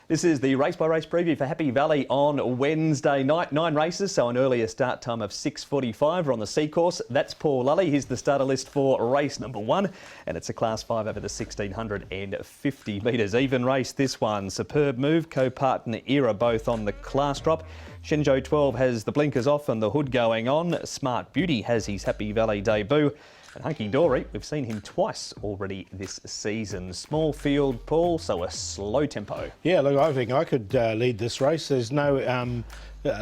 This is the race-by-race preview for Happy Valley on Wednesday night. 9 races, so an earlier start time of 6:45. We're on the C course. That's Paul Lally. Here's the starter list for race number 1, and it's a Class 5 over the 1,650 metres. Even race, this one. Superb Move, co-partner Era, both on the class drop. Shenzhou 12 has the blinkers off and the hood going on. Smart Beauty has his Happy Valley debut. And Hunky Dory, we've seen him twice already this season. Small field, Paul, so a slow tempo. Yeah, look, I think I could lead this race. There's no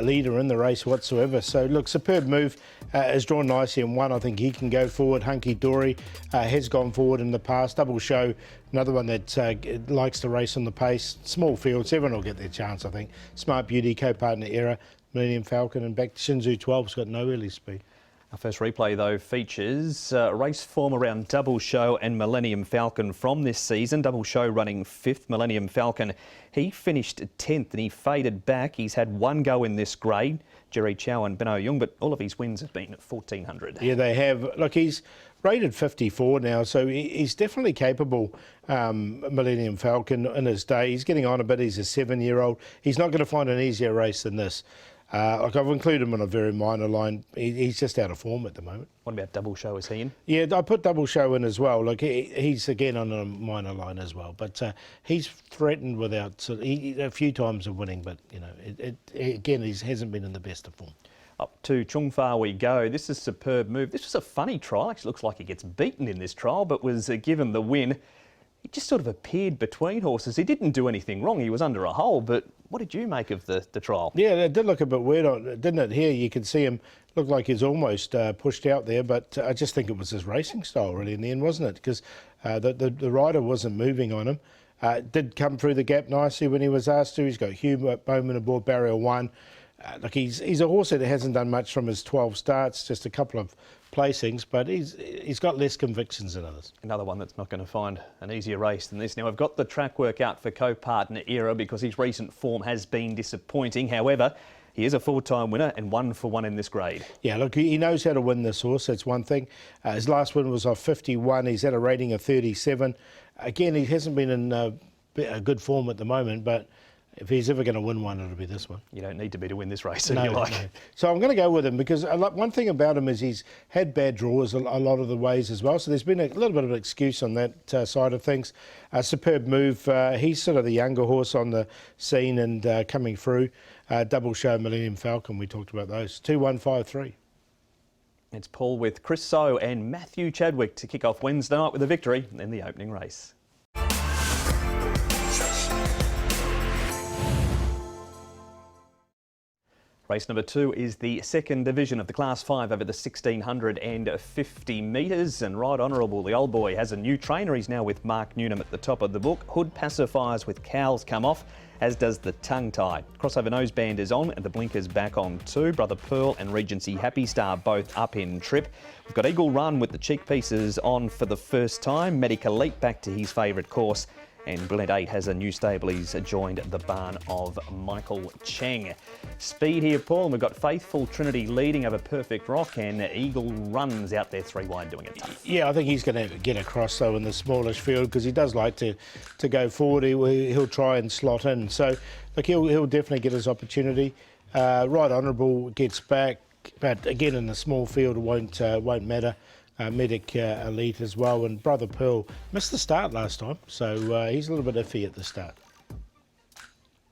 leader in the race whatsoever. So, look, Superb Move is drawn nicely in 1. I think he can go forward. Hunky Dory has gone forward in the past. Double Show, another one that likes to race on the pace. Small fields, everyone will get their chance, I think. Smart Beauty, co-partner Era, McNamara Falcon, and back to Shenzhou 12's got no early speed. Our first replay, though, features race form around Double Show and Millennium Falcon from this season. Double Show running 5th. Millennium Falcon, he finished 10th and he faded back. He's had one go in this grade, Jerry Chow and Beno Young, but all of his wins have been at 1,400. Yeah, they have. Look, he's rated 54 now, so he's definitely capable, Millennium Falcon, in his day. He's getting on a bit. He's a 7-year-old. He's not going to find an easier race than this. Like I've included him on a very minor line. He's just out of form at the moment. What about Double Show? Is he in? Yeah, I put Double Show in as well. Look, he's again on a minor line as well. But he's threatened without a few times of winning. But you know, again, he hasn't been in the best of form. Up to Chung Fa we go. This is Superb Move. This was a funny trial. Actually, looks like he gets beaten in this trial, but was given the win. He just sort of appeared between horses. He didn't do anything wrong. He was under a hole, but what did you make of the trial? Yeah, it did look a bit weird, didn't it? Here you could see him look like he's almost pushed out there, but I just think it was his racing style really in the end, wasn't it? Because the rider wasn't moving on him. Did come through the gap nicely when he was asked to. He's got Hugh Bowman aboard barrier 1. Look, he's a horse that hasn't done much from his 12 starts, just a couple of placings, but he's got less convictions than others. Another one that's not going to find an easier race than this. Now, I've got the track work out for co-partner Era because his recent form has been disappointing. However, he is a 4-time winner and 1 for 1 in this grade. Yeah, look, he knows how to win this horse, that's one thing. His last win was off 51. He's at a rating of 37. Again, he hasn't been in a good form at the moment, but if he's ever going to win one, it'll be this one. You don't need to be to win this race, no, you like. No. So I'm going to go with him because one thing about him is he's had bad draws a lot of the ways as well. So there's been a little bit of an excuse on that side of things. Superb Move, he's sort of the younger horse on the scene and coming through. Double Show, Millennium Falcon, we talked about those. 2-1-5-3. It's Paul with Chris So and Matthew Chadwick to kick off Wednesday night with a victory in the opening race. Race number 2 is the second division of the Class 5 over the 1,650 metres. And right honourable, the old boy has a new trainer. He's now with Mark Newnham at the top of the book. Hood pacifiers with cowls come off, as does the tongue tie. Crossover noseband is on and the blinkers back on too. Brother Pearl and Regency Happy Star both up in trip. We've got Eagle Run with the cheek pieces on for the first time. Medica Leap back to his favourite course. And Brilliant 8 has a new stable. He's joined the barn of Michael Cheng. Speed here, Paul, and we've got Faithful Trinity leading over Perfect Rock, and Eagle Runs out there 3 wide doing it tough. Yeah, I think he's going to get across, though, in the smallish field because he does like to go forward. He'll try and slot in. So, look, he'll definitely get his opportunity. Right Honourable gets back, but again, in the small field, it won't matter. Medic Elite as well, and Brother Pearl missed the start last time, so he's a little bit iffy at the start.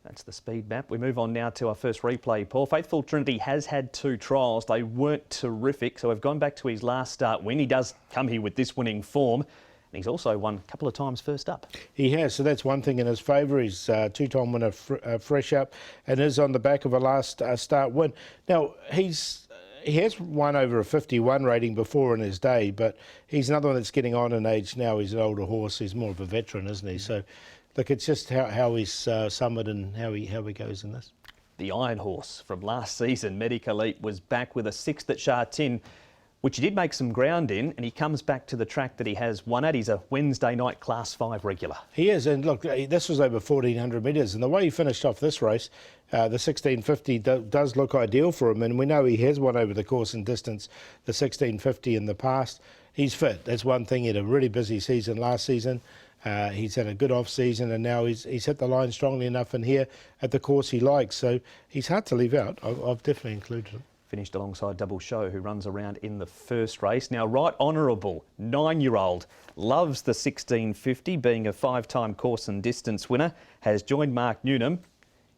That's the speed map. We move on now to our first replay, Paul. Faithful Trinity has had 2 trials. They weren't terrific, so we've gone back to his last start win. He does come here with this winning form, and he's also won a couple of times first up. He has, so that's one thing in his favour. He's a 2-time winner fresh up and is on the back of a last start win. Now, he has won over a 51 rating before in his day, but he's another one that's getting on in age now. He's an older horse. He's more of a veteran, isn't he? So, look, it's just how he's summited and how he goes in this. The Iron Horse from last season, Medica Leap, was back with a 6th at Sha Tin, which he did make some ground in, and he comes back to the track that he has won at. He's a Wednesday night Class 5 regular. He is, and look, this was over 1,400 metres, and the way he finished off this race, the 1,650 does look ideal for him, and we know he has won over the course and distance, the 1,650 in the past. He's fit, that's one thing. He had a really busy season last season. He's had a good off-season, and now he's hit the line strongly enough in here at the course he likes. So he's hard to leave out. I've definitely included him. Finished alongside Double Show, who runs around in the first race. Now, Right Honourable, 9-year-old, loves the 1650, being a 5-time course and distance winner, has joined Mark Newnham.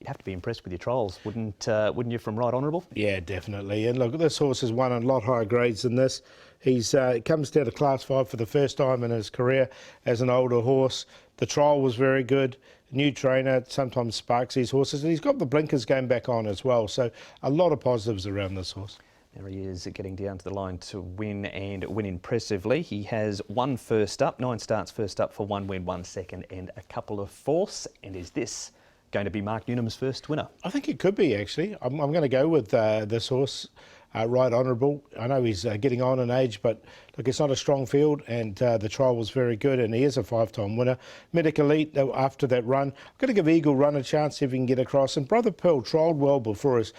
You'd have to be impressed with your trials, wouldn't you, from Right Honourable? Yeah, definitely. And look, this horse has won a lot higher grades than this. He's comes down to Class 5 for the first time in his career as an older horse. The trial was very good. New trainer sometimes sparks these horses, and he's got the blinkers going back on as well. So a lot of positives around this horse. There he is, getting down to the line to win, and win impressively. He has one first up, 9 starts first up for 1 win, 1 second and a couple of fourths. And is this going to be Mark Newnham's first winner? I think it could be, actually. I'm going to go with this horse, Right Honourable. I know he's getting on in age, but look, it's not a strong field, and the trial was very good, and he is a 5-time winner. Medic Elite, after that run, I'm going to give Eagle Run a chance, see if he can get across. And Brother Pearl trialled well before his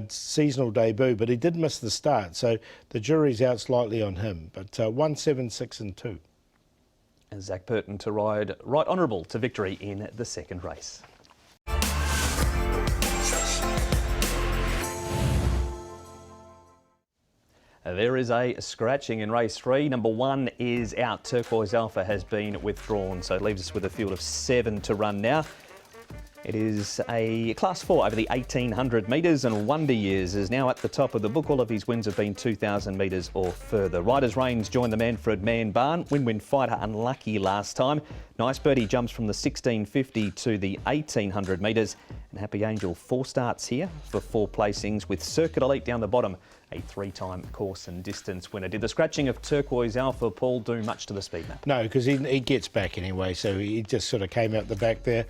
seasonal debut, but he did miss the start, so the jury's out slightly on him. But 1, 7, 6 and 2. And Zach Burton to ride Right Honourable to victory in the second race. There is a scratching in race 3. Number 1 is out. Turquoise Alpha has been withdrawn, so it leaves us with a field of 7 to run now. It is a Class 4 over the 1800 metres, and Wonder Years is now at the top of the book. All of his wins have been 2000 metres or further. Riders Reigns joined the Manfred Man Barn. Win-Win Fighter unlucky last time. Nice Birdie jumps from the 1650 to the 1800 metres. And Happy Angel 4 starts here for 4 placings, with Circuit Elite down the bottom, a 3-time course and distance winner. Did the scratching of Turquoise Alpha, Paul, do much to the speed map? No, because he gets back anyway, so he just sort of came out the back there.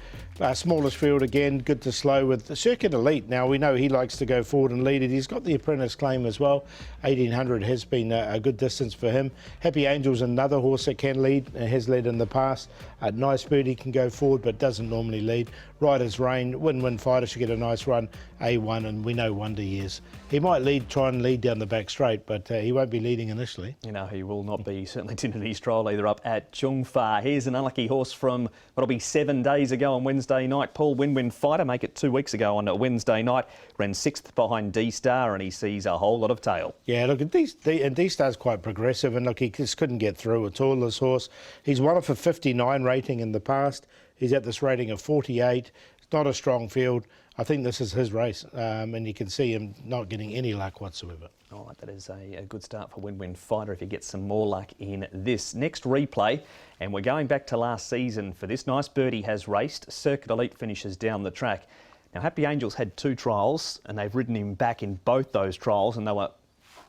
Smallest field again, good to slow with the Circuit Elite. Now, we know he likes to go forward and lead it. He's got the apprentice claim as well. 1800 has been a good distance for him. Happy Angel's another horse that can lead and has led in the past. Nice Birdie can go forward but doesn't normally lead. Riders Reign, Win-Win Fighter should get a nice run, A1, and we know Wonder Years. He might try and lead down the back straight, but he won't be leading initially. You know, he will not be. Certainly didn't his trial either up at Chungfa. Here's an unlucky horse from what'll be 7 days ago on Wednesday night. Paul, Win-Win Fighter, make it 2 weeks ago on a Wednesday night. Ran 6th behind D-Star, and he sees a whole lot of tail. Yeah, look, D-Star's quite progressive, and look, he just couldn't get through at all, this horse. He's won off a 59 rating in the past. He's at this rating of 48. It's not a strong field. I think this is his race, and you can see him not getting any luck whatsoever. All right, that is a good start for Win-Win Fighter if you get some more luck in this. Next replay, and we're going back to last season for this. Nice Birdie has raced. Circuit Elite finishes down the track. Now, Happy Angel's had 2 trials, and they've ridden him back in both those trials, and they were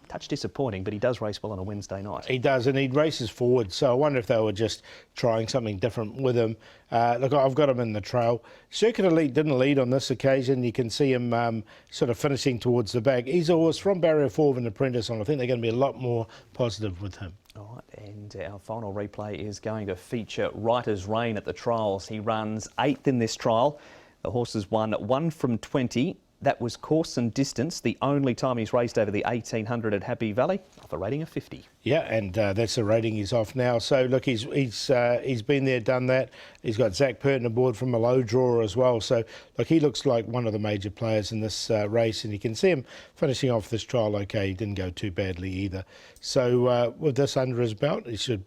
touch disappointing, but he does race well on a Wednesday night. He does, and he races forward, so I wonder if they were just trying something different with him. Look, I've got him in the trail. Circuit Elite didn't lead on this occasion. You can see him sort of finishing towards the back. He's a horse from Barrier 4 of an apprentice, and I think they're going to be a lot more positive with him. All right, and our final replay is going to feature Writer's Reign at the trials. He runs 8th in this trial. The horse has won 1 from 20. That was course and distance, the only time he's raced over the 1800 at Happy Valley, off a rating of 50. Yeah, and that's the rating he's off now. So look, he's been there, done that. He's got Zach Burton aboard from a low drawer as well. So look, he looks like one of the major players in this race, and you can see him finishing off this trial okay. He didn't go too badly either. So with this under his belt, he should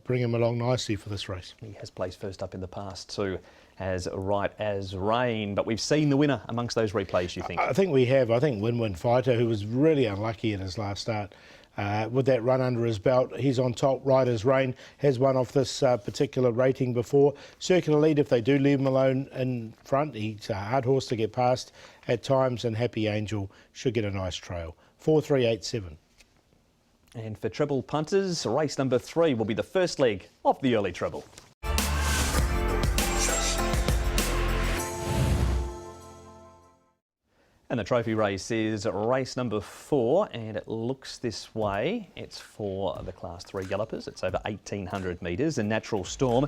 bring him along nicely for this race. He has placed first up in the past too, as Right as Rain, but we've seen the winner amongst those replays, you think? I think we have. I think Win-Win Fighter, who was really unlucky in his last start, with that run under his belt, he's on top. Riders Reign has won off this particular rating before. Circuit Elite, if they do leave him alone in front, he's a hard horse to get past at times, and Happy Angel should get a nice trail. 4, 3, 8, 7. And for treble punters, race number 3 will be the first leg of the early treble. And the trophy race is race number 4, and it looks this way. It's for the Class 3 gallopers. It's over 1800 metres. And Natural Storm,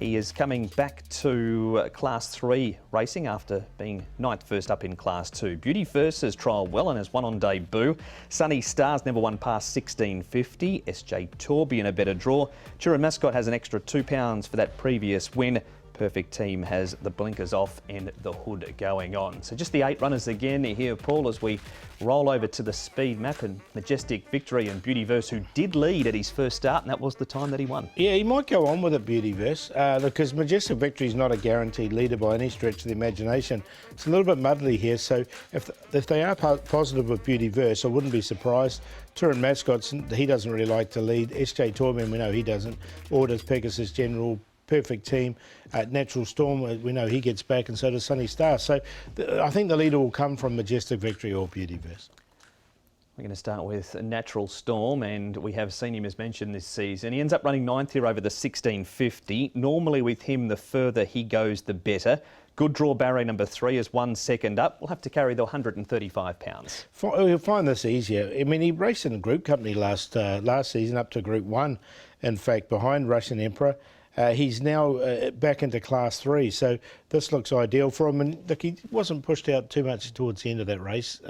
He is coming back to Class 3 racing after being ninth first up in Class 2. Beauty First has trialled well and has won on debut. Sunny Stars never won past 16.50. SJ Tourbillon a better draw. Turin Mascot has an extra £2 for that previous win. Perfect Team has the blinkers off and the hood going on. So just the 8 runners again here, Paul, as we roll over to the speed map, and Majestic Victory and Beauty Verse, who did lead at his first start, and that was the time that he won. Yeah, he might go on with it, Beauty Verse, because Majestic Victory is not a guaranteed leader by any stretch of the imagination. It's a little bit muddly here, so if they are positive with Beauty Verse, I wouldn't be surprised. Turin Mascots, he doesn't really like to lead. SJ Tourbillon, we know he doesn't. Orders, Pegasus General, Perfect Team, Natural Storm, we know he gets back, and so does Sunny Star. So I think the leader will come from Majestic Victory or Beauty Verse. We're going to start with Natural Storm, and we have seen him as mentioned this season. He ends up running ninth here over the 1650. Normally with him, the further he goes, the better. Good draw barrier number 3 is 1 second up. We'll have to carry the £135. He'll find this easier. I mean, he raced in a group company last season up to Group 1, in fact, behind Russian Emperor. He's now back into Class 3, so this looks ideal for him. And look, he wasn't pushed out too much towards the end of that race.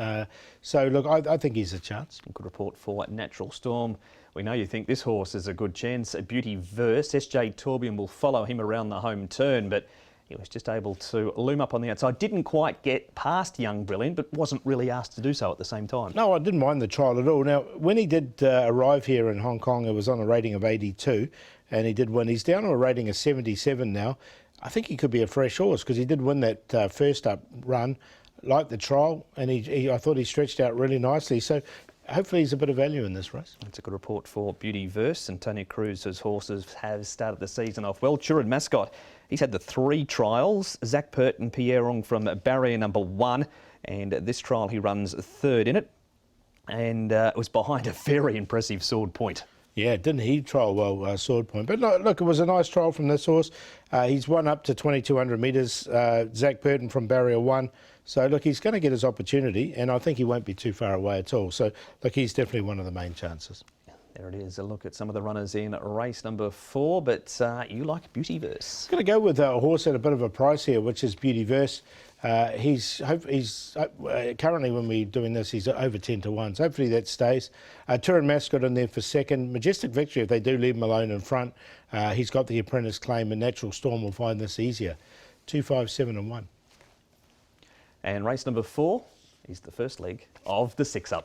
So look, I think he's a chance. Good report for Natural Storm. We know you think this horse is a good chance. Beauty Verse, SJ Tourbillon will follow him around the home turn, but he was just able to loom up on the outside. Didn't quite get past Young Brilliant, but wasn't really asked to do so at the same time. No, I didn't mind the trial at all. Now, when he did arrive here in Hong Kong, it was on a rating of 82, and he did win. He's down to a rating of 77 now. I think he could be a fresh horse because he did win that first up run, like the trial, and I thought he stretched out really nicely. So hopefully he's a bit of value in this race. That's a good report for Beauty Verse. Antonio Cruz's horses have started the season off well. Turin Mascot, he's had the 3 trials. Zach Pert and Pierre Ong from barrier number 1, and this trial he runs 3rd in it, and it was behind a very impressive Sword Point. Yeah, didn't he trial well, Sword Point? But look, it was a nice trial from this horse. He's won up to 2,200 metres, Zach Purton from barrier 1. So, look, he's going to get his opportunity, and I think he won't be too far away at all. So, look, he's definitely one of the main chances. There it is, a lolook at some of the runners in race number 4, but you like Beauty Verse. I'm going to go with a horse at a bit of a price here, which is Beauty Verse. He's currently, when we're doing this, he's over 10 to 1. So hopefully that stays. Turin Mascot in there for 2nd. Majestic Victory, if they do leave him alone in front, he's got the apprentice claim, and Natural Storm will find this easier. 2, 5, 7 and 1. And race number 4 is the first leg of the 6 up.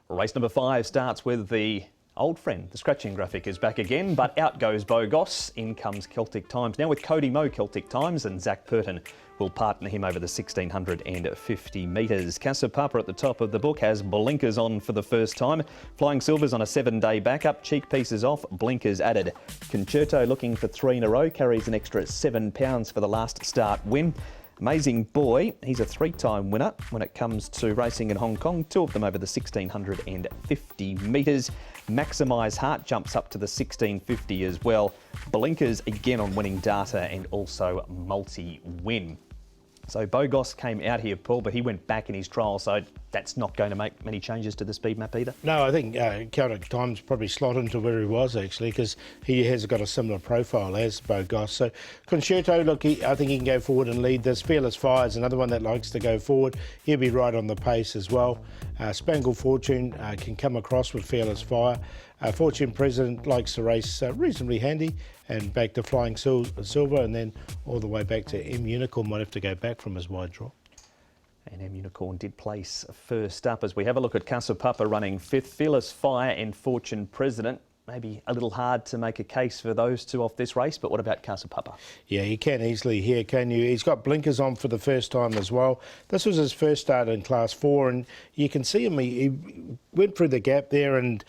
Race number 5 starts with the old friend. The scratching graphic is back again, but out goes Bogos. In comes Celtic Times. Now with Cody Moe, Celtic Times, and Zach Purton will partner him over the 1,650 metres. Casa Papa at the top of the book has blinkers on for the first time. Flying Silvers on a 7-day backup. Cheek pieces off, blinkers added. Concerto looking for 3 in a row, carries an extra £7 for the last start win. Amazing Boy, he's a 3-time winner when it comes to racing in Hong Kong, 2 of them over the 1,650 metres. Maximise Heart jumps up to the 1,650 as well. Blinkers again on winning data and also multi-win. So Bogos came out here, Paul, but he went back in his trial, so that's not going to make many changes to the speed map either. No, I think Celtic Times probably slot into where he was actually, because he has got a similar profile as Bogos. So Concerto, look, I think he can go forward and lead this. Fearless Fire is another one that likes to go forward. He'll be right on the pace as well. Spangled Fortune can come across with Fearless Fire. Fortune President likes to race reasonably handy, and back to Flying Silver, and then all the way back to M Unicorn. Might have to go back from his wide draw. And M Unicorn did place first up as we have a look at Casa Papa running 5th. Fearless Fire and Fortune President. Maybe a little hard to make a case for those 2 off this race, but what about Casa Papa? Yeah, you can easily here, can you? He's got blinkers on for the first time as well. This was his first start in Class 4, and you can see him, he went through the gap there and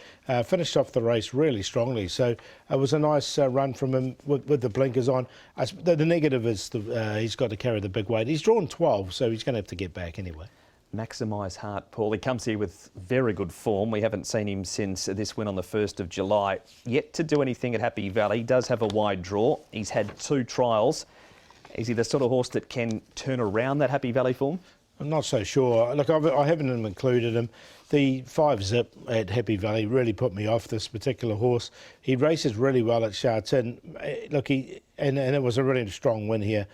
finished off the race really strongly. So it was a nice run from him with the blinkers on. The negative is he's got to carry the big weight. He's drawn 12, so he's going to have to get back anyway. Maximise Heart, Paul. He comes here with very good form. We haven't seen him since this win on the 1st of July. Yet to do anything at Happy Valley. He does have a wide draw. He's had 2 trials. Is he the sort of horse that can turn around that Happy Valley form? I'm not so sure. Look, I haven't included him. The 5 Zip at Happy Valley really put me off this particular horse. He races really well at Sha Tin. Look, and it was a really strong win here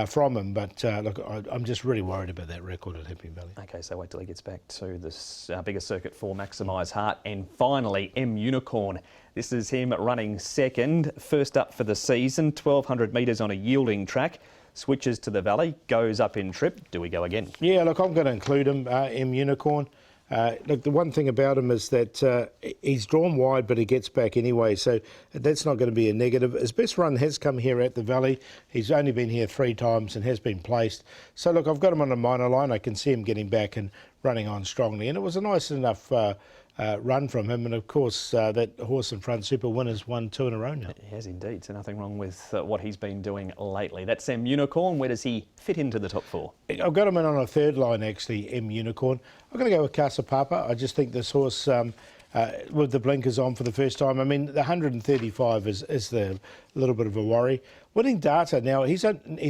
from him. But look, I'm just really worried about that record at Happy Valley. Okay, so wait till he gets back to this bigger circuit for Maximise Heart. And finally, M Unicorn. This is him running second. First up for the season, 1,200 metres on a yielding track. Switches to the valley, goes up in trip. Do we go again? Yeah, look, I'm going to include him, M Unicorn. Look, the one thing about him is that he's drawn wide, but he gets back anyway, so that's not going to be a negative. His best run has come here at the Valley. He's only been here 3 times and has been placed. So, look, I've got him on a minor line. I can see him getting back and running on strongly, and it was a nice enough run from him. And, of course, that horse in front, Super Winner's won 2 in a row now. He has indeed, so nothing wrong with what he's been doing lately. That's M Unicorn. Where does he fit into the top 4? I've got him in on a 3rd line, actually, M Unicorn. I'm going to go with Casa Papa. I just think this horse, with the blinkers on for the first time, I mean, the 135 is a little bit of a worry. Winning Data, now, he's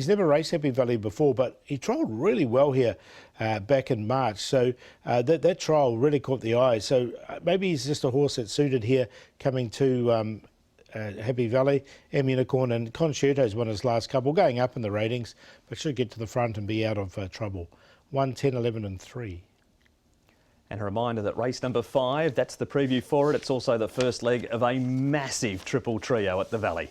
never raced Happy Valley before, but he trialled really well here back in March. So that trial really caught the eye. So maybe he's just a horse that's suited here coming to Happy Valley. M Unicorn, and Concerto's won his last couple, going up in the ratings, but should get to the front and be out of trouble. 1, 10, 11 and 3. And a reminder that race number 5, that's the preview for it. It's also the first leg of a massive triple trio at the Valley.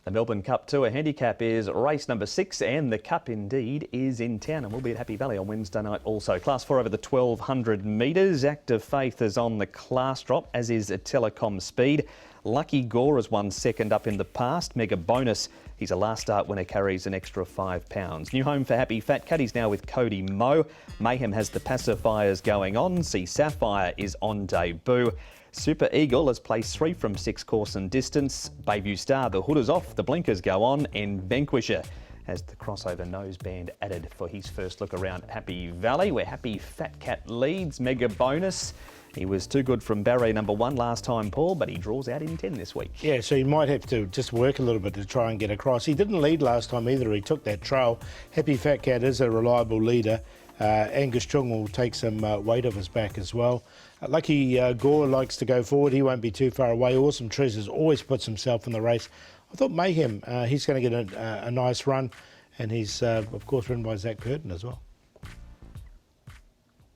The Melbourne Cup Tour handicap is race number 6, and the Cup indeed is in town and will be at Happy Valley on Wednesday night also. Class 4 over the 1,200 metres. Active Faith is on the class drop, as is a Telecom Speed. Lucky Gore has won second up in the past. Mega Bonus, he's a last start winner, carries an extra £5. New home for Happy Fat Cat, he's now with Cody Moe. Mayhem has the pacifiers going on. See Sapphire is on debut. Super Eagle has placed 3 from 6 course and distance. Bayview Star, the hood is off, the blinkers go on, and Vanquisher has the crossover noseband added for his first look around Happy Valley, where Happy Fat Cat leads. Mega Bonus, he was too good from barrier number 1 last time, Paul, but he draws out in 10 this week. Yeah, so he might have to just work a little bit to try and get across. He didn't lead last time either. He took that trail. Happy Fat Cat is a reliable leader. Angus Chung will take some weight off his back as well. Lucky Gore likes to go forward. He won't be too far away. Awesome Treasures always puts himself in the race. I thought Mayhem, he's going to get a nice run, and he's, of course, ridden by Zach Purton as well.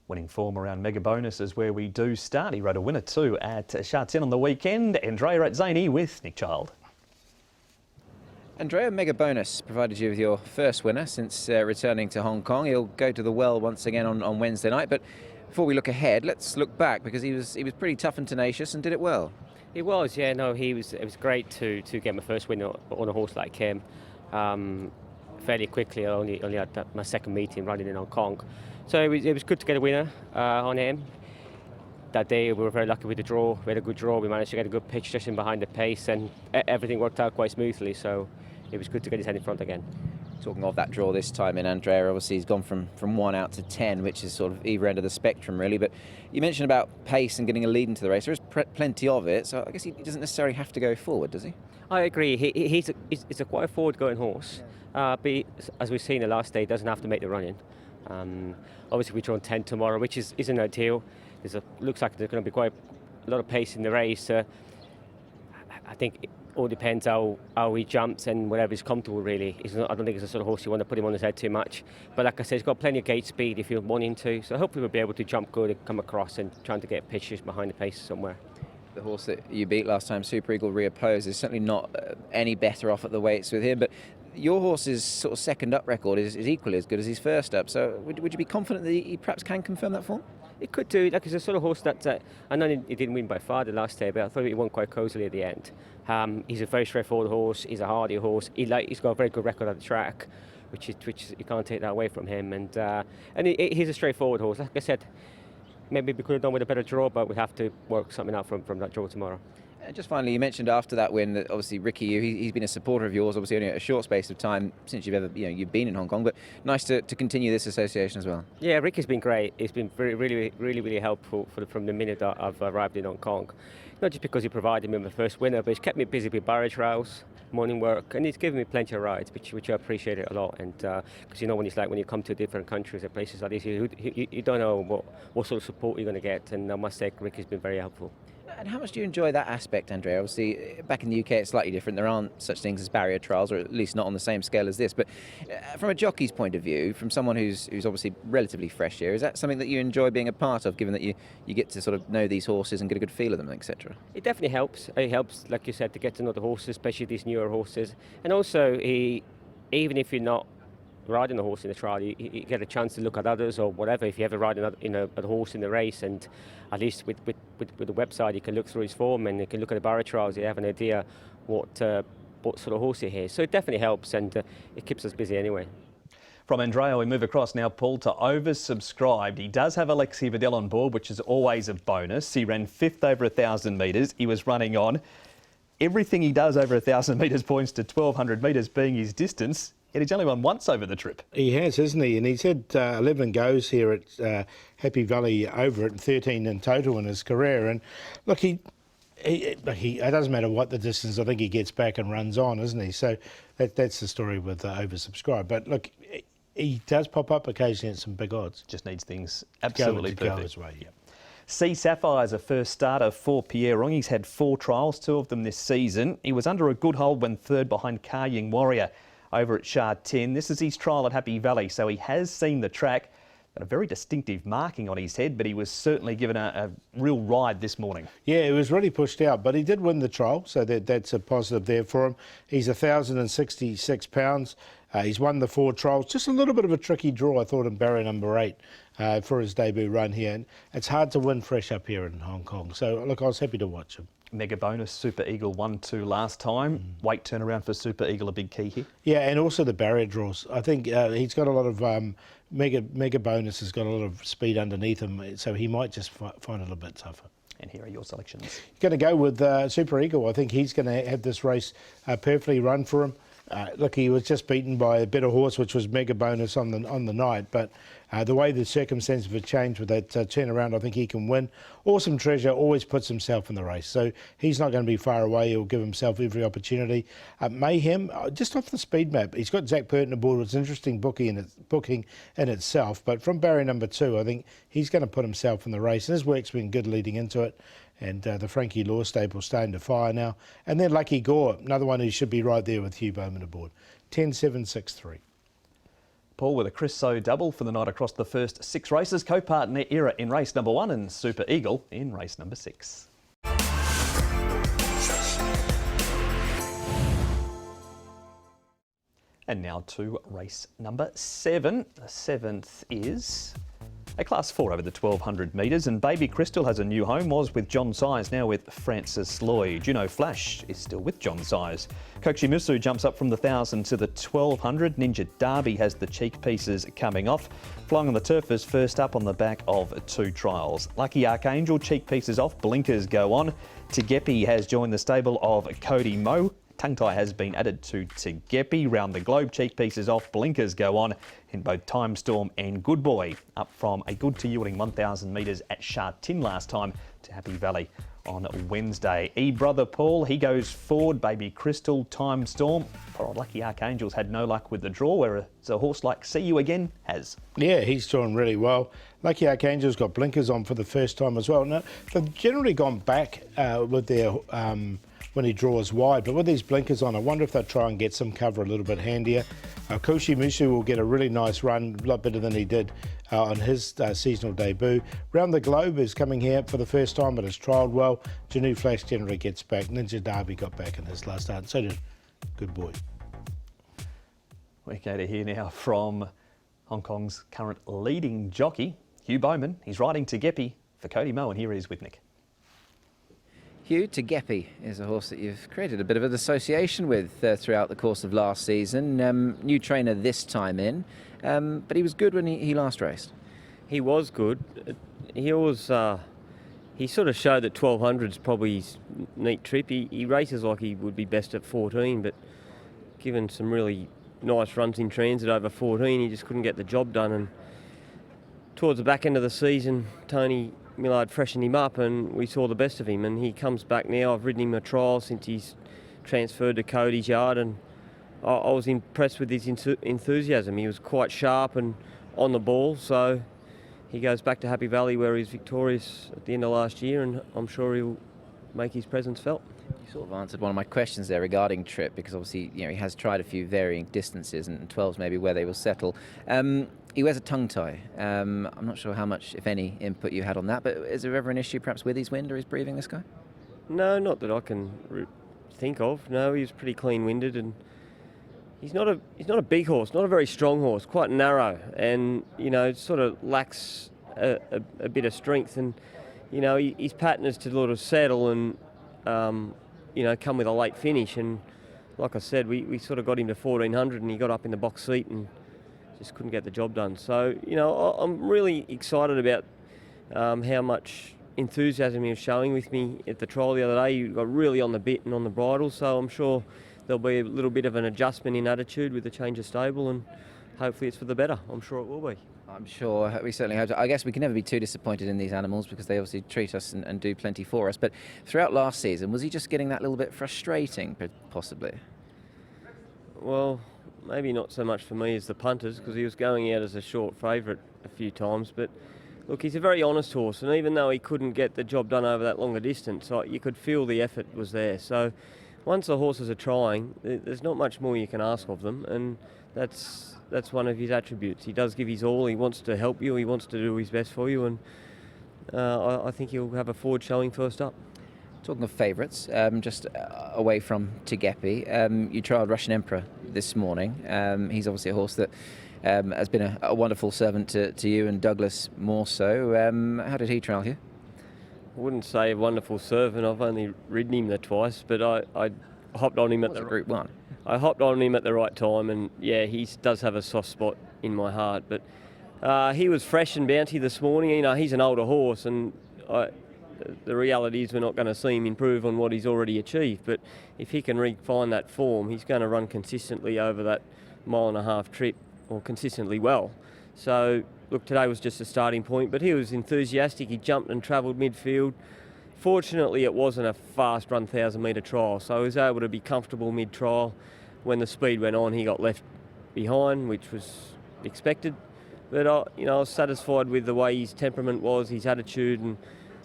Winning form around Mega Bonus is where we do start. He rode a winner too at Sha Tin on the weekend. Andrea at Zany with Nick Child. Andrea, Mega Bonus provided you with your first winner since returning to Hong Kong. He'll go to the well once again on Wednesday night. But before we look ahead, let's look back, because he was pretty tough and tenacious and did it well. He was, yeah. No, it was great to get my first win on a horse like him. Fairly quickly, I only had my second meeting riding in Hong Kong, so it was good to get a winner on him. That day we were very lucky with the draw. We had a good draw. We managed to get a good pitch just in behind the pace, and everything worked out quite smoothly. So it was good to get his head in front again. Talking of that draw this time in Andrea, obviously he's gone from 1 out to 10, which is sort of either end of the spectrum really. But you mentioned about pace and getting a lead into the race. There is plenty of it, so I guess he doesn't necessarily have to go forward, does he? I agree. He's a quite a forward-going horse, but as we've seen the last day, he doesn't have to make the run-in. Obviously we draw on 10 tomorrow, which isn't ideal. Looks like there's going to be quite a lot of pace in the race. I think it all depends how he jumps and whatever he's comfortable really. I don't think it's the sort of horse you want to put him on his head too much. But like I said, he's got plenty of gate speed if you want him to. So hopefully we'll be able to jump good and come across and trying to get pitches behind the pace somewhere. The horse that you beat last time, Super Eagle Reoppose, is certainly not any better off at the weights with him. But your horse's sort of second up record is equally as good as his first up. So would you be confident that he perhaps can confirm that form? It could do. Like, it's a sort of horse that I know he didn't win by far the last day, but I thought he won quite cozily at the end. He's a very straightforward horse. He's a hardy horse. He's got a very good record on the track, which you can't take that away from him. And he's a straightforward horse. Like I said, maybe we could have done with a better draw, but we have to work something out from that draw tomorrow. And just finally, you mentioned after that win that obviously Ricky, he's been a supporter of yours, obviously only a short space of time since you've been in Hong Kong, but nice to continue this association as well. Yeah, Ricky's been great. He's been really helpful from the minute that I've arrived in Hong Kong. Not just because he provided me with my first winner, but he's kept me busy with barrier trials. morning work, and it's given me plenty of rides, which I appreciate it a lot. And because when it's like when you come to different countries and places like this, you don't know what sort of support you're going to get. And I must say, Rick has been very helpful. And how much do you enjoy that aspect, Andrea? Obviously, back in the UK, it's slightly different. There aren't such things as barrier trials, or at least not on the same scale as this. But from a jockey's point of view, from someone who's obviously relatively fresh here, is that something that you enjoy being a part of, given that you get to sort of know these horses and get a good feel of them, etc.? It definitely helps. It helps, like you said, to get to know the horses, especially these newer horses. And also, even if you're not riding a horse in the trial, you get a chance to look at others or whatever. If you ever ride a horse in the race, and at least with the website, you can look through his form and you can look at the barrier trials. You have an idea what sort of horse he is. So it definitely helps, and it keeps us busy anyway. From Andrea, we move across now, Paul, to oversubscribed. He does have Alexi Vidal on board, which is always a bonus. He ran 5th over 1,000 metres. He was running on. Everything he does over 1,000 metres points to 1,200 metres being his distance. Yet he's only won once over the trip. He has, hasn't he? And he's had 11 goes here at Happy Valley over it, and 13 in total in his career. And look, it doesn't matter what the distance, I think he gets back and runs on, isn't he? So that's the story with oversubscribed. But look, he does pop up occasionally at some big odds. Just needs things absolutely perfect. Go his way, yeah. Sea Sapphire's a first starter for Pierre Rong. He's had 4 trials, 2 of them this season. He was under a good hold when third behind Karying Warrior over at Shah 10. This is his trial at Happy Valley, so he has seen the track. Got a very distinctive marking on his head, but he was certainly given a real ride this morning. Yeah, he was really pushed out, but he did win the trial, so that's a positive there for him. He's 1,066 pounds. He's won the 4 trials. Just a little bit of a tricky draw, I thought, in barrier number 8 for his debut run here. And it's hard to win fresh up here in Hong Kong. So, look, I was happy to watch him. Mega bonus, Super Eagle 1-2 last time. Weight turnaround for Super Eagle, a big key here. Yeah, and also the barrier draws. I think he's got a lot of mega bonus has got a lot of speed underneath him, so he might just find it a little bit tougher. And here are your selections. Going to go with Super Eagle. I think he's going to have this race perfectly run for him. Look, he was just beaten by a better horse, which was mega bonus on the night. But the way the circumstances have changed with that turnaround, I think he can win. Awesome Treasure always puts himself in the race, so he's not going to be far away. He'll give himself every opportunity. Mayhem, just off the speed map, he's got Zach Burton aboard. It's an interesting booking in itself. But from barrier number 2, I think he's going to put himself in the race. And his work's been good leading into it. And the Frankie Law stable starting to fire now. And then Lucky Gore, another one who should be right there with Hugh Bowman aboard. 10-7-6-3. Paul with a Chris So double for the night across the first 6 races. Co-partner Era in race number 1 and Super Eagle in race number 6. And now to race number 7. The 7th is a Class 4 over the 1,200 metres, and Baby Crystal has a new home, was with John Size, now with Francis Lloyd. Juno Flash is still with John Size. Kokshimusu jumps up from the 1,000 to the 1,200. Ninja Derby has the cheek pieces coming off. Flying on the Turf is first up on the back of 2 trials. Lucky Archangel, cheek pieces off, blinkers go on. Tegepi has joined the stable of Cody Moe. Tongue tie has been added to Tegepi. Round the Globe, cheek pieces off, blinkers go on in both Time Storm and Good Boy, up from a good to yielding 1,000 metres at Shah Tin last time to Happy Valley on Wednesday. Brother Paul, he goes forward. Baby Crystal, Time Storm. Poor old Lucky Archangels had no luck with the draw, whereas a horse like See You Again has. Yeah, he's drawn really well. Lucky Archangel's got blinkers on for the first time as well. Now, they've generally gone back with their when he draws wide, but with these blinkers on, I wonder if they'll try and get some cover a little bit handier. Kokshimusu will get a really nice run, a lot better than he did on his seasonal debut. Round the Globe is coming here for the first time, but has trialled well. Janu Flash generally gets back. Ninja Derby got back in his last start, so did Good Boy. We go to hear now from Hong Kong's current leading jockey, Hugh Bowman. He's riding Tegepi for Cody Moe, and here he is with Nick. Hugh, Tegepi is a horse that you've created a bit of an association with throughout the course of last season. New trainer this time in, but he was good when he last raced. He was good. He always he sort of showed that 1,200 is probably his neat trip. He races like he would be best at 14, but given some really nice runs in transit over 14, he just couldn't get the job done. And towards the back end of the season, Tony Millard freshened him up and we saw the best of him, and he comes back now. I've ridden him a trial since he's transferred to Cody's yard, and I was impressed with his enthusiasm. He was quite sharp and on the ball, so he goes back to Happy Valley where he was victorious at the end of last year, and I'm sure he'll make his presence felt. You sort of answered one of my questions there regarding Trip, because obviously he has tried a few varying distances, and 12's maybe where they will settle. He wears a tongue tie. I'm not sure how much, if any, input you had on that, but is there ever an issue perhaps with his wind or his breathing, this guy? No, not that I can think of. No, he's pretty clean-winded, and he's not a big horse, not a very strong horse, quite narrow, and sort of lacks a bit of strength, and his pattern is to sort of settle and come with a late finish, and like I said, we sort of got him to 1400 and he got up in the box seat and just couldn't get the job done. So I'm really excited about how much enthusiasm he was showing with me at the trial the other day. He got really on the bit and on the bridle, so I'm sure there'll be a little bit of an adjustment in attitude with the change of stable, and hopefully it's for the better. I'm sure it will be. I'm sure, we certainly hope so. I guess we can never be too disappointed in these animals because they obviously treat us and do plenty for us. But throughout last season, was he just getting that little bit frustrating, possibly? Well, maybe not so much for me as the punters, because he was going out as a short favourite a few times. But look, he's a very honest horse, and even though he couldn't get the job done over that longer distance, you could feel the effort was there. So once the horses are trying, there's not much more you can ask of them, and that's one of his attributes. He does give his all. He wants to help you. He wants to do his best for you, and I think he'll have a forward showing first up. Talking of favourites, just away from Tegepi, you trialled Russian Emperor this morning. He's obviously a horse that has been a wonderful servant to you and Douglas more so. How did he trial you? I wouldn't say a wonderful servant. I've only ridden him twice, but I hopped on him at the Group 1. I hopped on him at the right time, and yeah, he does have a soft spot in my heart. But he was fresh and bounty this morning. He's an older horse, and the reality is we're not going to see him improve on what he's already achieved. But if he can refine that form, he's going to run consistently over that 1.5 mile trip, or consistently well. So look, today was just a starting point, but he was enthusiastic. He jumped and travelled midfield. Fortunately, it wasn't a fast 1,000-metre trial, so he was able to be comfortable mid-trial. When the speed went on, he got left behind, which was expected. But I was satisfied with the way his temperament was, his attitude, and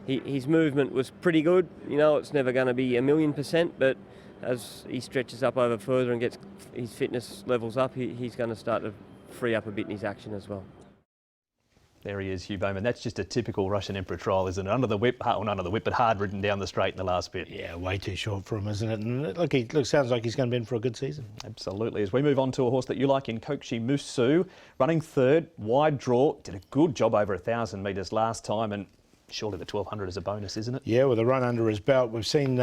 his movement was pretty good. It's never going to be 1,000,000%, but as he stretches up over further and gets his fitness levels up, he's going to start to free up a bit in his action as well. There he is, Hugh Bowman. That's just a typical Russian Emperor trial, isn't it? Under the whip, but hard ridden down the straight in the last bit. Yeah, way too short for him, isn't it? And look, sounds like he's going to be in for a good season. Absolutely. As we move on to a horse that you like in Kokshi Musu, running third, wide draw, did a good job over 1,000 metres last time, and surely the 1,200 is a bonus, isn't it? Yeah, with a run under his belt. We've seen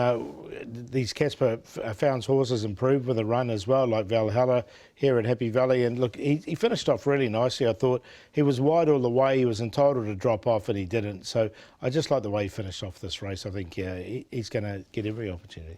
these Casper Founds horses improve with a run as well, like Valhalla here at Happy Valley. And look, he finished off really nicely. I thought he was wide all the way. He was entitled to drop off, and he didn't. So I just like the way he finished off this race. I think he's going to get every opportunity.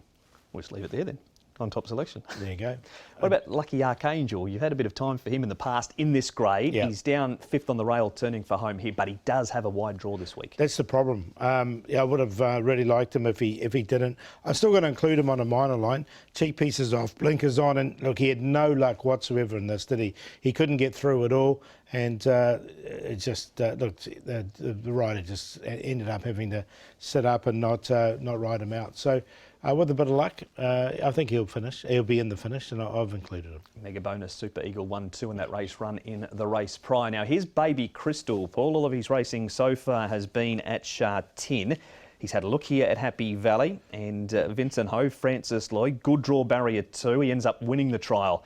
We'll just leave it there then. On top selection. There you go. What about Lucky Archangel? You've had a bit of time for him in the past in this grade. Yeah. He's down 5th on the rail, turning for home here, but he does have a wide draw this week. That's the problem. I would have really liked him if he didn't. I'm still going to include him on a minor line. Cheek pieces off, blinkers on, and look, he had no luck whatsoever in this, did he? He couldn't get through at all, and it just looked the rider just ended up having to sit up and not ride him out. So. With a bit of luck, I think he'll finish. He'll be in the finish, and I've included him. Mega bonus Super Eagle 1-2 in that race run in the race prior. Now, here's Baby Crystal. Paul, all of his racing so far has been at Sha Tin. He's had a look here at Happy Valley, and Vincent Ho, Francis Lloyd, good draw barrier 2. He ends up winning the trial.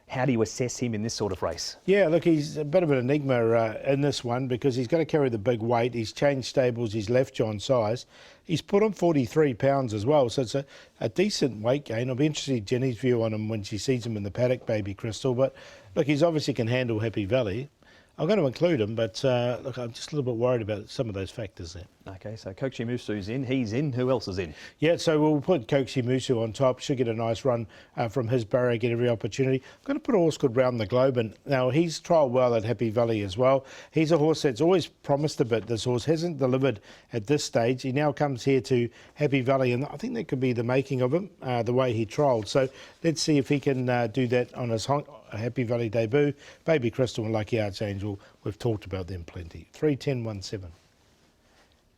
How do you assess him in this sort of race? Yeah, look, he's a bit of an enigma in this one because he's got to carry the big weight. He's changed stables. He's left John size. He's put on 43 pounds as well, so it's a decent weight gain. I'll be interested in Jenny's view on him when she sees him in the paddock, Baby Crystal. But look, he's obviously can handle Happy Valley. I'm going to include him, but look, I'm just a little bit worried about some of those factors there. Okay, so Kochi Musu's in, he's in. Who else is in? Yeah, so we'll put Kochi Musu on top. Should get a nice run from his barrier, get every opportunity. I'm going to put a horse called Round the Globe, and now he's trialled well at Happy Valley as well. He's a horse that's always promised a bit. This horse hasn't delivered at this stage. He now comes here to Happy Valley, and I think that could be the making of him, the way he trialled. So let's see if he can do that on his Happy Valley debut. Baby Crystal and Lucky Archangel, we've talked about them plenty. 3-10-1-7.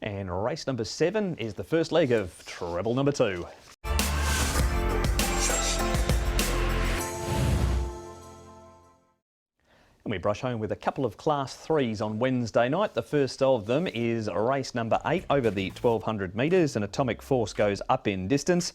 And race number 7 is the first leg of treble number 2. And we brush home with a couple of Class 3s on Wednesday night. The first of them is race number 8 over the 1200 metres, and Atomic Force goes up in distance.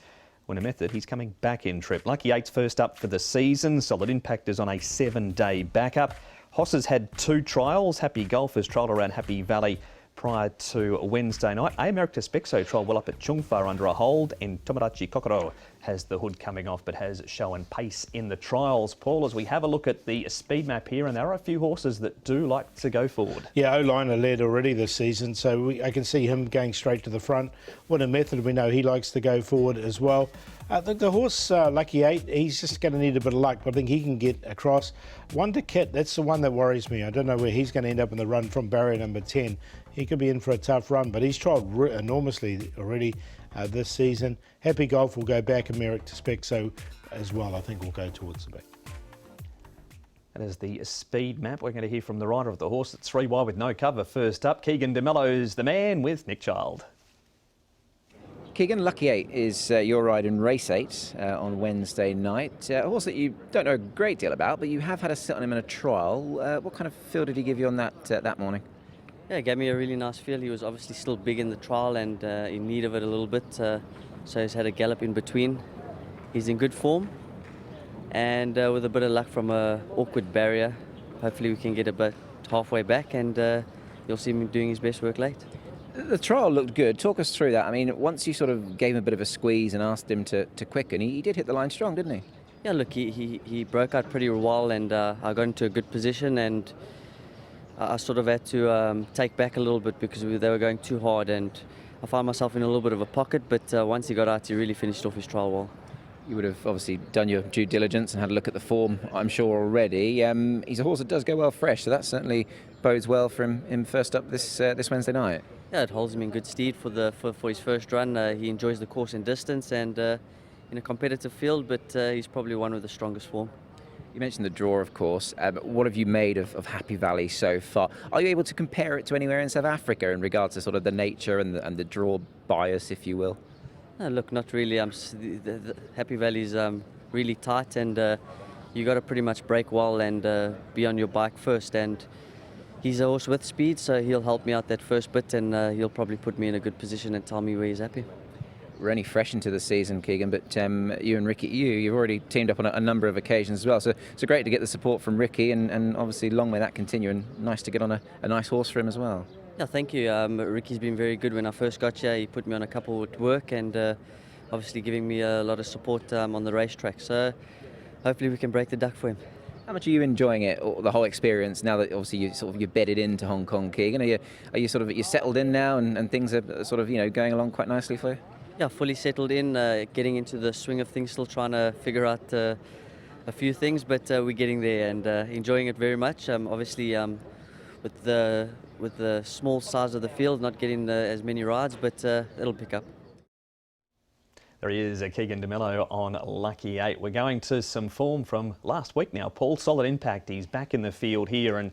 Winner Method, he's coming back in trip. Lucky 8's first up for the season. Solid Impact is on a 7-day backup. Hoss has had 2 trials. Happy Golf has trialled around Happy Valley prior to Wednesday night. Emeritus Spexo trialled well up at Chungfa under a hold, and Tomodachi Kokoro has the hood coming off but has shown pace in the trials. Paul, as we have a look at the speed map here, and there are a few horses that do like to go forward. Yeah, O-Liner led already this season, so I can see him going straight to the front. Winner Method, we know he likes to go forward as well. The horse, Lucky 8, he's just going to need a bit of luck, but I think he can get across. Wonder Kit, that's the one that worries me. I don't know where he's going to end up in the run from barrier number 10. He could be in for a tough run, but he's trialled enormously already this season. Happy Golf will go back, and Emeritus Spexo as well, I think, will go towards the back. That is the speed map. We're going to hear from the rider of the horse. It's 3 wide with no cover. First up, Keegan DeMello's the man with Nick Child. Keegan, Lucky 8 is your ride in race 8 on Wednesday night. A horse that you don't know a great deal about, but you have had a sit on him in a trial. What kind of feel did he give you on that that morning? Yeah, it gave me a really nice feel. He was obviously still big in the trial and in need of it a little bit, so he's had a gallop in between. He's in good form, and with a bit of luck from a awkward barrier, hopefully we can get about halfway back, and you'll see him doing his best work late. The trial looked good. Talk us through that. I mean, once you sort of gave him a bit of a squeeze and asked him to quicken, he did hit the line strong, didn't he? Yeah, look, he broke out pretty well, and I got into a good position, and I sort of had to take back a little bit because they were going too hard, and I found myself in a little bit of a pocket, but once he got out, he really finished off his trial well. You would have obviously done your due diligence and had a look at the form, I'm sure, already. He's a horse that does go well fresh, so that certainly bodes well for him first up this Wednesday night. Yeah, it holds him in good stead for his first run. He enjoys the course and distance, and in a competitive field, but he's probably one with the strongest form. You mentioned the draw, of course. What have you made of Happy Valley so far? Are you able to compare it to anywhere in South Africa in regards to sort of the nature and the draw bias, if you will? Look, not really. The Happy Valley is really tight, and you got to pretty much break well and be on your bike first. And he's a horse with speed, so he'll help me out that first bit, and he'll probably put me in a good position and tell me where he's happy. We're only fresh into the season, Keegan, but you and Ricky, you've already teamed up on a number of occasions as well. So it's great to get the support from Ricky, and obviously long may that continue, and nice to get on a nice horse for him as well. Yeah, thank you. Ricky's been very good when I first got here. He put me on a couple at work, and obviously giving me a lot of support on the racetrack. So hopefully we can break the duck for him. How much are you enjoying it, or the whole experience, now that obviously you're bedded into Hong Kong, Keegan? Are you sort of you're settled in now, and things are sort of going along quite nicely for you? Yeah, fully settled in, getting into the swing of things, still trying to figure out a few things, but we're getting there and enjoying it very much. Obviously, with the small size of the field, not getting as many rides, but it'll pick up. There he is, Keegan DeMello on Lucky 8. We're going to some form from last week now. Paul, Solid Impact, he's back in the field here, and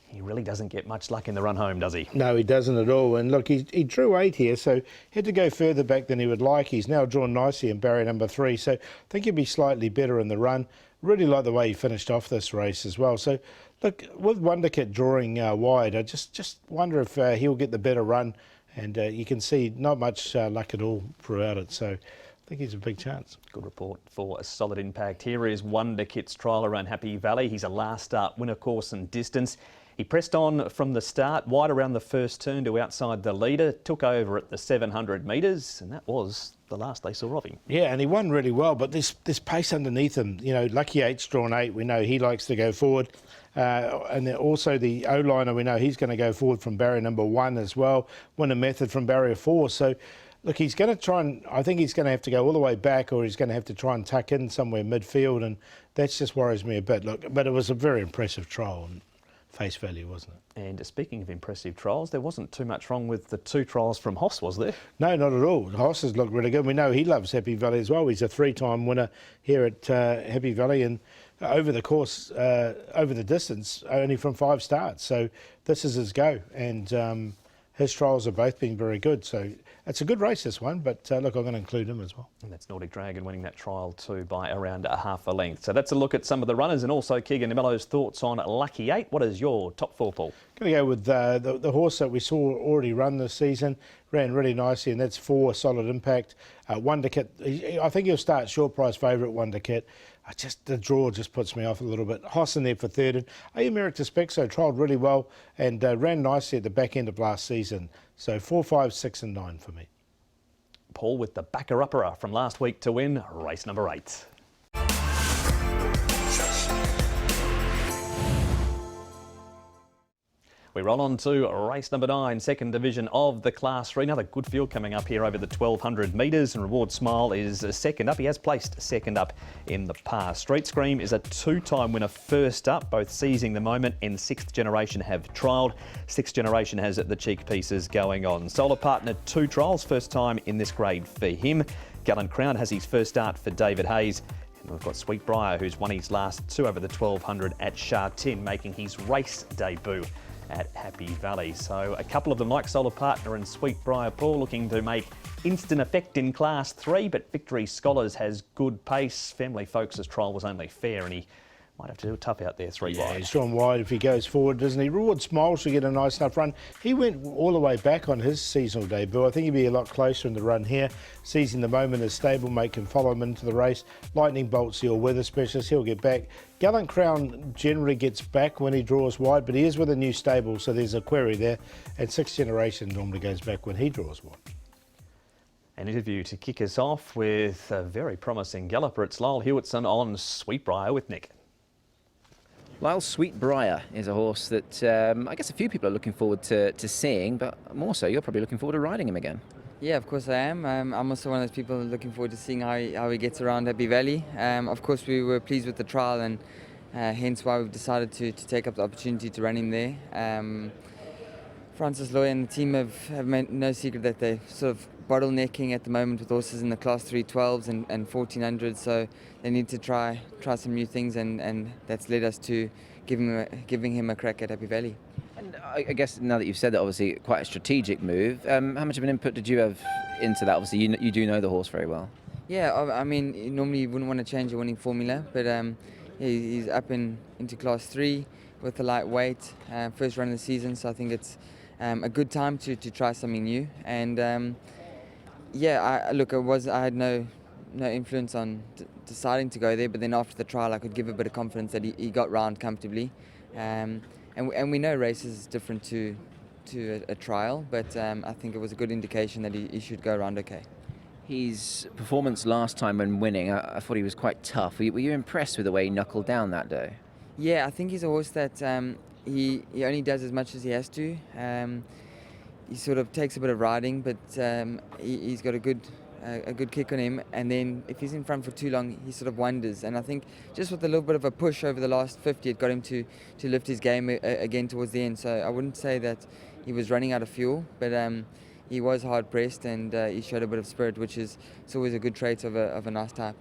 he really doesn't get much luck in the run home, does he? No, he doesn't at all. And look, he drew 8 here, so had to go further back than he would like. He's now drawn nicely in barrier number 3, so I think he'll be slightly better in the run. Really like the way he finished off this race as well. So, look, with Wonder Kit drawing wide, I just wonder if he'll get the better run. And you can see not much luck at all throughout it. So I think he's a big chance. Good report for a Solid Impact. Here is Wonder Kit's trial around Happy Valley. He's a last start winner course and distance. He pressed on from the start, wide around the first turn to outside the leader, took over at the 700 metres, and that was the last they saw of him. Yeah, and he won really well, but this pace underneath him, you know, Lucky 8's drawn 8, we know he likes to go forward. And then also the O-liner, we know he's going to go forward from barrier number 1 as well, win a method from barrier 4. So, look, he's going to try and, I think he's going to have to go all the way back, or he's going to have to try and tuck in somewhere midfield, and that just worries me a bit. Look, but it was a very impressive trial. Face value, wasn't it? And speaking of impressive trials, there wasn't too much wrong with the 2 trials from Hoss, was there? No, not at all. Hoss has looked really good. We know he loves Happy Valley as well. He's a 3-time winner here at Happy Valley, and over the course, over the distance, only from 5 starts. So this is his go, and his trials have both been very good. So it's a good race, this one, but look, I'm going to include him as well. And that's Nordic Dragon winning that trial too by around a half a length. So that's a look at some of the runners, and also Keegan DeMello's thoughts on Lucky 8. What is your top 4, Paul? Going to go with the horse that we saw already run this season. Ran really nicely, and that's 4 Solid Impact. Wonder Kit, I think he'll start short price favourite, Wonder Kit. The draw just puts me off a little bit. Hoss in there for 3rd. And Emeritus Spexo trialled really well and ran nicely at the back end of last season. So 4, 5, 6 and 9 for me. Paul with the backer-upper from last week to win race number 8. We roll on to race number 9, second division of the Class 3. Another good field coming up here over the 1200 metres, and Reward Smile is second up. He has placed second up in the past. Street Scream is a 2-time winner first up, both seizing the moment, and 6th Generation have trialled. 6th Generation has the cheek pieces going on. Solar Partner 2 trials, first time in this grade for him. Gallant Crown has his first start for David Hayes. And we've got Sweetbriar, who's won his last 2 over the 1200 at Shartin, making his race debut at Happy Valley. So a couple of them, like Solar Partner and Sweetbriar Paul, looking to make instant effect in Class 3, but Victory Scholars has good pace. Family Folks' trial was only fair, and he might have to do it tough out there 3 wide. He's drawn wide if he goes forward, doesn't he? Reward Smile should get a nice enough run. He went all the way back on his seasonal debut. I think he'd be a lot closer in the run here. Seizing the moment, his stablemate can follow him into the race. Lightning Bolt's the all-weather specialist. He'll get back. Gallant Crown generally gets back when he draws wide, but he is with a new stable, so there's a query there. And 6th Generation normally goes back when he draws wide. An interview to kick us off with a very promising galloper. It's Lyle Hewitson on Sweetbriar with Nick. Lyle Sweetbriar is a horse that I guess a few people are looking forward to seeing, but more so, you're probably looking forward to riding him again. Yeah, of course I am. I'm also one of those people looking forward to seeing how he gets around Happy Valley. Of course, we were pleased with the trial, and hence why we've decided to take up the opportunity to run him there. Francis Loy and the team have made no secret that they're sort of bottlenecking at the moment with horses in the Class 3 12s and 1400s, so they need to try some new things, and that's led us to giving him a crack at Happy Valley. And I guess now that you've said that, obviously quite a strategic move. How much of an input did you have into that? Obviously you do know the horse very well. Yeah, I mean, normally you wouldn't want to change a winning formula, but he's up into Class 3 with the lightweight, first run of the season, so I think it's a good time to try something new. And yeah, I had no influence on deciding to go there, but then after the trial I could give a bit of confidence that he got round comfortably. And we know races is different to a trial, but I think it was a good indication that he should go around okay. His performance last time when winning, I thought he was quite tough. Were you impressed with the way he knuckled down that day? Yeah, I think he's a horse that he only does as much as he has to. He sort of takes a bit of riding, but he's got a good kick on him, and then if he's in front for too long he sort of wonders, and I think just with a little bit of a push over the last 50 it got him to lift his game again towards the end. So I wouldn't say that he was running out of fuel, but he was hard pressed, and he showed a bit of spirit, which is always a good trait of a nice type.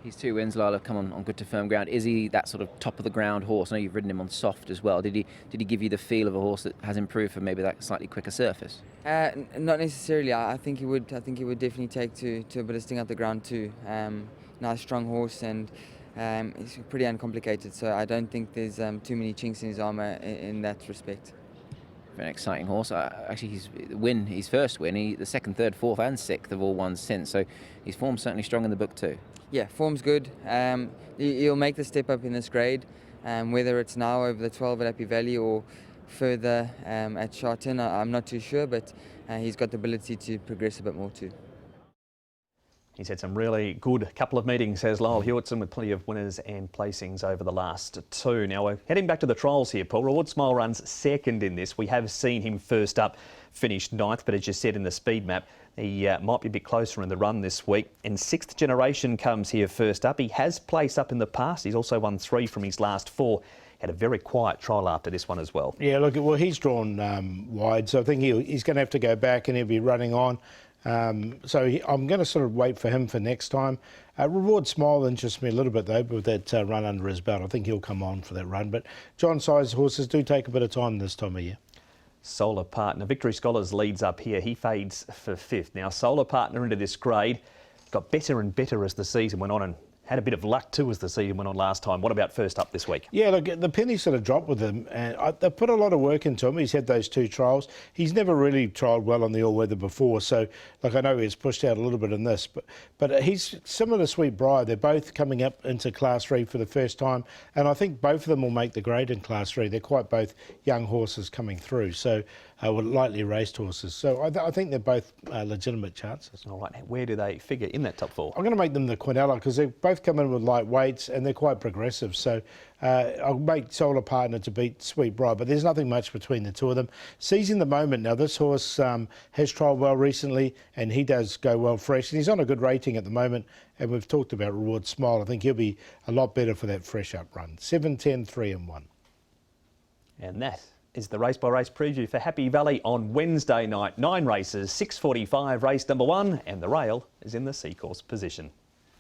His 2 wins, Lyle, have come on good to firm ground. Is he that sort of top of the ground horse? I know you've ridden him on soft as well. Did he give you the feel of a horse that has improved for maybe that slightly quicker surface? Not necessarily. I think he would. I think he would definitely take to a bit of sting up the ground too. Nice strong horse, and he's pretty uncomplicated. So I don't think there's too many chinks in his armour in that respect. Very exciting horse. Actually, his first win, the 2nd, 3rd, 4th and 6th have all won since. So his form's certainly strong in the book too. Yeah, form's good. He'll make the step up in this grade, whether it's now over the 12 at Happy Valley or further at Sharton. I'm not too sure, but he's got the ability to progress a bit more too. He's had some really good couple of meetings, says Lyle Hewitson, with plenty of winners and placings over the last two. Now we're heading back to the trials here, Paul. Reward Smile runs second in this. We have seen him first up, finished ninth, but as you said in the speed map, he might be a bit closer in the run this week. And Sixth Generation comes here first up. He has placed up in the past. He's also won 3 from his last 4. Had a very quiet trial after this one as well. Yeah, look, well, he's drawn wide, so I think he's going to have to go back and he'll be running on. I'm going to sort of wait for him for next time. Reward Smile interests me a little bit though, with that run under his belt. I think he'll come on for that run. But John Size horses do take a bit of time this time of year. Solar Partner. Victory Scholars leads up here. He fades for 5th. Now, Solar Partner into this grade got better and better as the season went on and had a bit of luck too as the season went on last time. What about first up this week? Yeah, look, the penny sort of dropped with him, and they put a lot of work into him. He's had those 2 trials. He's never really trialled well on the all-weather before, so like I know he's pushed out a little bit in this, but he's similar to Sweet Briar. They're both coming up into Class 3 for the first time, and I think both of them will make the grade in Class 3. They're quite both young horses coming through, so lightly raced horses. So I think they're both legitimate chances. All right, where do they figure in that top 4? I'm going to make them the Quinella because they both come in with light weights and they're quite progressive. So I'll make Solar Partner to beat Sweet Briar, but there's nothing much between the two of them. Seizing the Moment. Now, this horse has trialled well recently and he does go well fresh. And he's on a good rating at the moment. And we've talked about Reward Smile. I think he'll be a lot better for that fresh up run. 7, 10, 3 and 1. And that is the race by race preview for Happy Valley on Wednesday night. 9 races, 6:45 race number 1, and the rail is in the C course position.